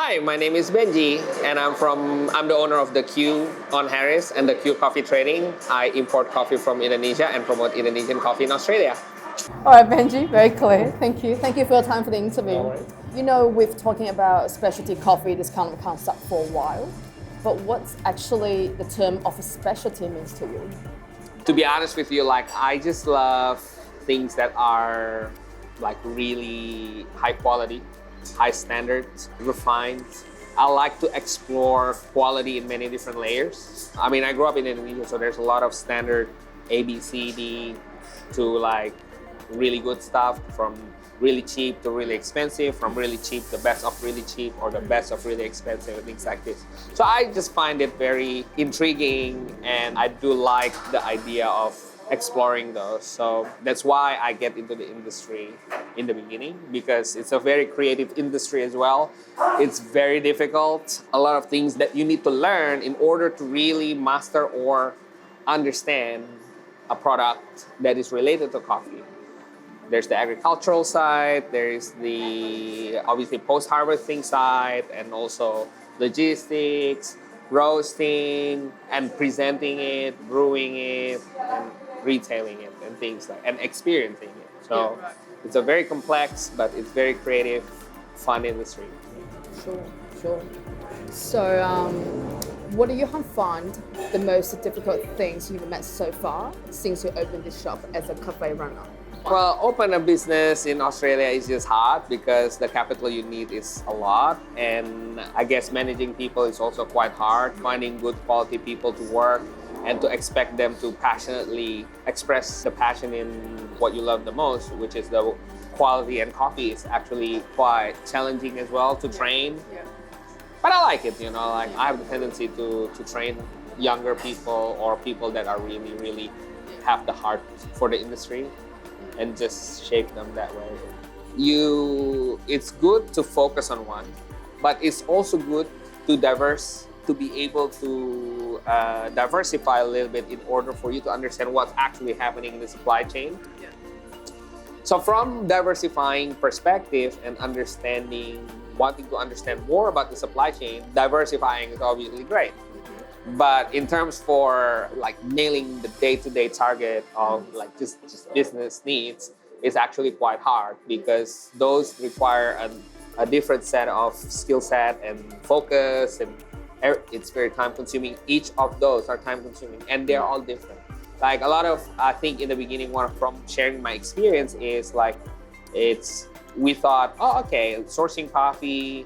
Hi, my name is Benji, and I'm the owner of the Q on Harris and the Q Coffee Trading. I import coffee from Indonesia and promote Indonesian coffee in Australia. All right, Benji, very clear. Thank you. Thank you for your time for the interview. No worries. You know, we've talking about specialty coffee, this kind of concept for a while, but what's actually the term of a specialty means to you? To be honest with you, I just love things that are really high quality, high standards, refined. I like to explore quality in many different layers. I mean, I grew up in Indonesia, so there's a lot of standard A, B, C, D to really good stuff, from really cheap to really expensive, from really cheap, the best of really cheap, or the best of really expensive, and things like this. So I just find it very intriguing, and I do like the idea of exploring those. So that's why I get into the industry in the beginning, because it's a very creative industry as well. It's very difficult. A lot of things that you need to learn in order to really master or understand a product that is related to coffee. There's the agricultural side, there's the obviously post-harvesting side, and also logistics, roasting, and presenting it, brewing it, and retailing it, and things and experiencing it. So it's a very complex, but it's very creative, fun industry. Sure. So, what do you have found the most difficult things you've met so far since you opened this shop as a cafe runner? Well, open a business in Australia is just hard because the capital you need is a lot. And I guess managing people is also quite hard. Finding good quality people to work and to expect them to passionately express the passion in what you love the most, which is the quality and coffee, is actually quite challenging as well to train. But I like it, I have the tendency to train younger people or people that are really have the heart for the industry, and just shape them that way. It's good to focus on one, but it's also good to be able to diversify a little bit in order for you to understand what's actually happening in the supply chain. So from diversifying perspective and wanting to understand more about the supply chain, diversifying is obviously great. But in terms for nailing the day-to-day target of just business needs is actually quite hard, because those require a different set of skill set and focus, and it's very time consuming. Each of those are time consuming, and they're all different. A lot of, I think in the beginning, from sharing my experience is we thought, oh, okay, sourcing coffee,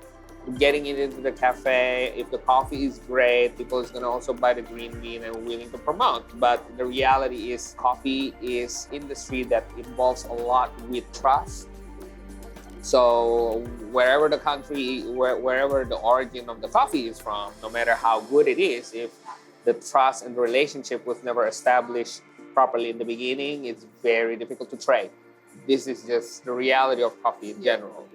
getting it into the cafe, if the coffee is great, people is going to also buy the green bean and willing to promote. But the reality is, coffee is industry that involves a lot with trust. So wherever the country, wherever the origin of the coffee is from, no matter how good it is, if the trust and the relationship was never established properly in the beginning, it's very difficult to trade. This is just the reality of coffee in general,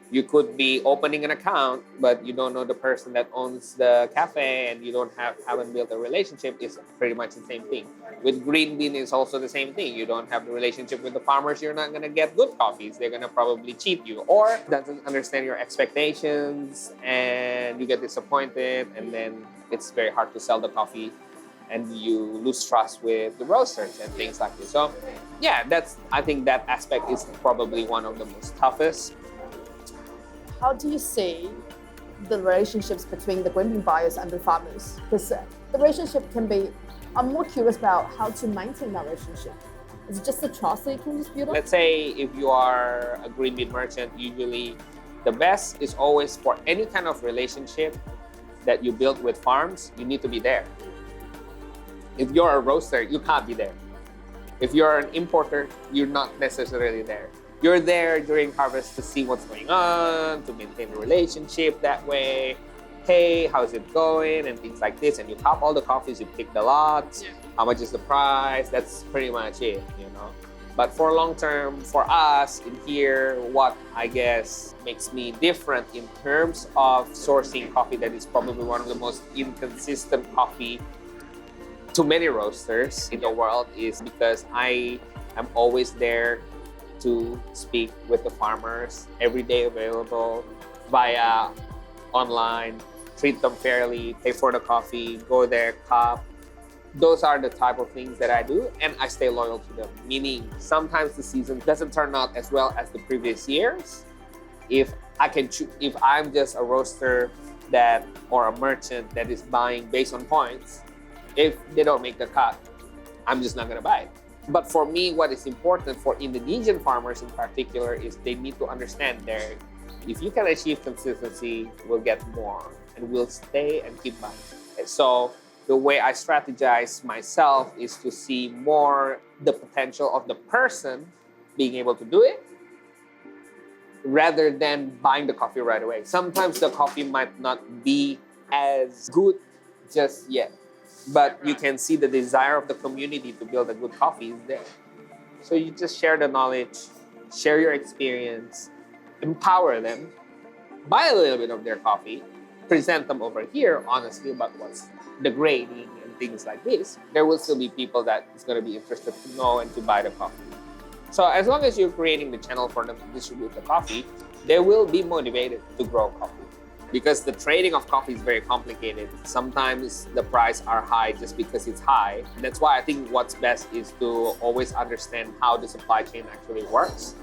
You could be opening an account, but you don't know the person that owns the cafe, and you haven't built a relationship. It's pretty much the same thing. With green bean, it's also the same thing. You don't have the relationship with the farmers, you're not gonna get good coffees. They're gonna probably cheat you, or doesn't understand your expectations, and you get disappointed, and then it's very hard to sell the coffee, and you lose trust with the roasters and things like this. So yeah, I think that aspect is probably one of the most toughest. How do you see the relationships between the green bean buyers and the farmers? Because the relationship can be, I'm more curious about how to maintain that relationship. Is it just the trust that you can just build up? Let's say if you are a green bean merchant, usually the best is always, for any kind of relationship that you build with farms, you need to be there. If you're a roaster, you can't be there. If you're an importer, you're not necessarily there. You're there during harvest to see what's going on, to maintain a relationship that way. Hey, how's it going? And things like this. And you top all the coffees, you pick the lots. How much is the price? That's pretty much it, But for long term, for us in here, what I guess makes me different in terms of sourcing coffee that is probably one of the most inconsistent coffee to many roasters in the world is because I am always there to speak with the farmers, every day available via online, treat them fairly, pay for the coffee, go there, cup. Those are the type of things that I do, and I stay loyal to them. Meaning, sometimes the season doesn't turn out as well as the previous years. If if I'm just a roaster or a merchant that is buying based on points, if they don't make the cut, I'm just not gonna buy it. But for me, what is important for Indonesian farmers in particular is they need to understand that if you can achieve consistency, we'll get more and we'll stay and keep buying. And so the way I strategize myself is to see more the potential of the person being able to do it rather than buying the coffee right away. Sometimes the coffee might not be as good just yet, but you can see the desire of the community to build a good coffee is there. So you just share the knowledge, share your experience, empower them, buy a little bit of their coffee, present them over here honestly about what's the grading and things like this. There will still be people that is going to be interested to know and to buy the coffee. So as long as you're creating the channel for them to distribute the coffee, they will be motivated to grow coffee. Because the trading of coffee is very complicated. Sometimes the price are high just because it's high. And that's why I think what's best is to always understand how the supply chain actually works.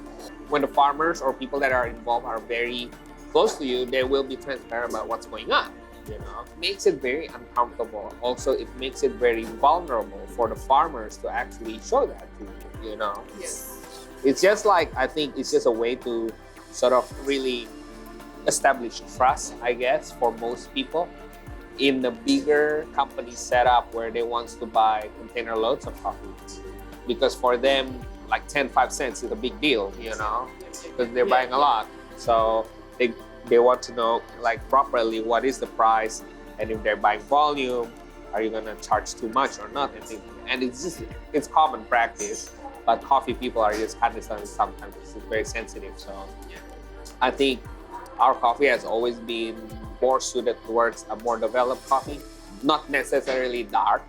When the farmers or people that are involved are very close to you, they will be transparent about what's going on. You know, it makes it very uncomfortable. Also, it makes it very vulnerable for the farmers to actually show that to you. You know, Yes. it's just like I think it's just a way to sort of really establish trust, I guess, for most people in the bigger company setup where they want to buy container loads of coffee. Because for them, like 5 cents is a big deal, you know, because they're buying a lot. So they want to know like properly what is the price, and if they're buying volume, are you gonna charge too much or not? And it's common practice, but coffee people are just understanding sometimes it's very sensitive. So I think our coffee has always been more suited towards a more developed coffee, not necessarily dark,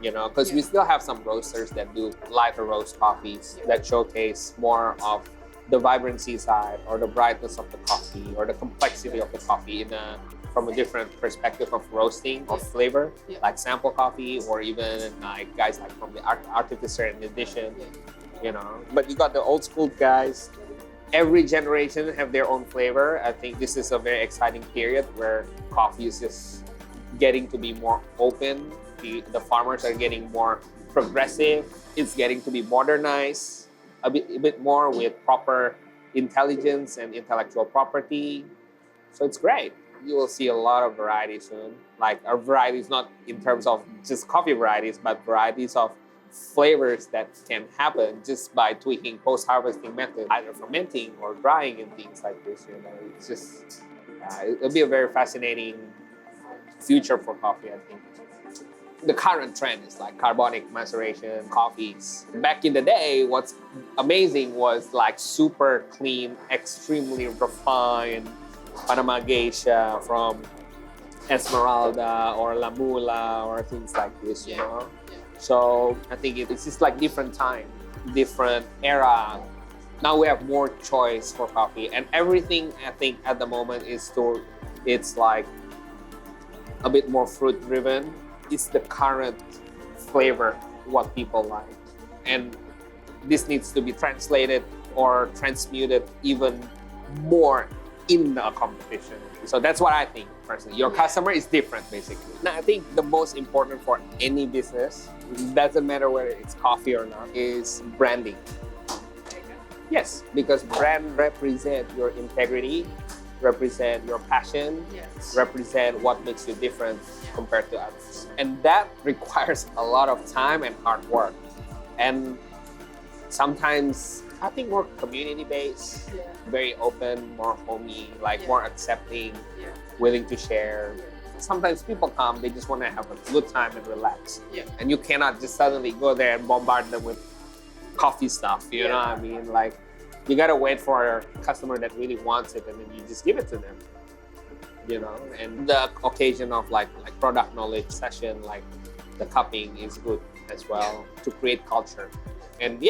you know, because we still have some roasters that do lighter roast coffees that showcase more of the vibrancy side or the brightness of the coffee or the complexity of the coffee from a different perspective of roasting or flavor, like sample coffee or even like guys like from the artificer and edition, you know. But you got the old school guys. Every generation have their own flavor. I think this is a very exciting period where coffee is just getting to be more open. The farmers are getting more progressive. It's getting to be modernized a bit more with proper intelligence and intellectual property. So it's great. You will see a lot of variety soon. Like our varieties, not in terms of just coffee varieties, but varieties of flavors that can happen just by tweaking post-harvesting methods, either fermenting or drying and things like this. You know, it's just it'll be a very fascinating future for coffee, I think. The current trend is like carbonic maceration coffees. Back in the day, what's amazing was like super clean, extremely refined Panama Geisha from Esmeralda or La Mula or things like this, you know? So I think it's just like different time, different era. Now we have more choice for coffee, and everything I think at the moment it's like a bit more fruit driven. It's the current flavor, what people like. And this needs to be translated or transmuted even more in a competition. So that's what I think personally. Your customer is different basically. Now I think the most important for any business, doesn't matter whether it's coffee or not, is branding. Yes, because brand represent your integrity, represent your passion, represent what makes you different compared to others. And that requires a lot of time and hard work. And sometimes I think more community-based, very open, more homey, like more accepting, willing to share. Sometimes people come, they just want to have a good time and relax. And you cannot just suddenly go there and bombard them with coffee stuff, you know what I mean? Like, you gotta wait for a customer that really wants it and then you just give it to them, you know? And the occasion of like product knowledge session, like the cupping is good as well to create culture. And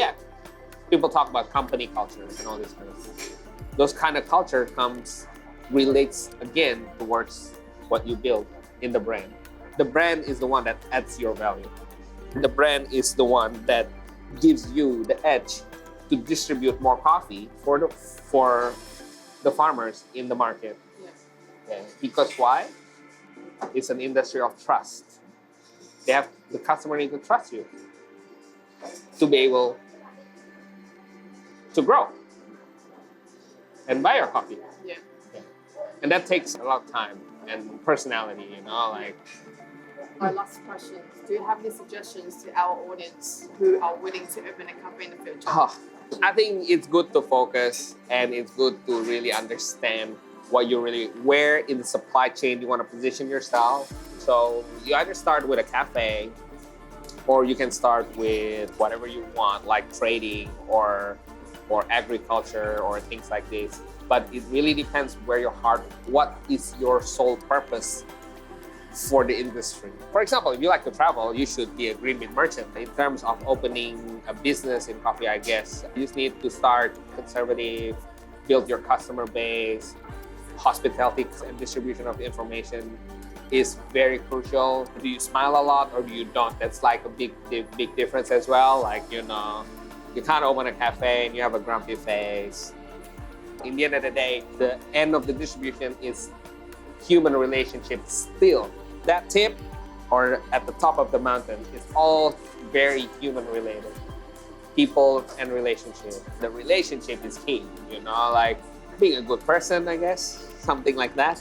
people talk about company culture and all this kind of stuff. Those kind of culture comes relates again towards what you build in the brand. The brand is the one that adds your value. The brand is the one that gives you the edge to distribute more coffee for the farmers in the market. Yeah. Because why? It's an industry of trust. The customer needs to trust you to be able to grow and buy your coffee. Yeah. And that takes a lot of time and personality, like. My last question, do you have any suggestions to our audience who are willing to open a cafe in the future? I think it's good to focus and it's good to really understand where in the supply chain you want to position yourself. So you either start with a cafe or you can start with whatever you want, like trading or agriculture or things like this. But it really depends what is your sole purpose for the industry. For example, if you like to travel, you should be a green bean merchant. In terms of opening a business in coffee, I guess, you just need to start conservative, build your customer base. Hospitality and distribution of information is very crucial. Do you smile a lot or do you don't? That's like a big difference as well. Like, you can't open a cafe and you have a grumpy face. In the end of the day, the end of the distribution is human relationships still. That tip or at the top of the mountain is all very human related. People and relationship. The relationship is key, like being a good person, I guess. Something like that,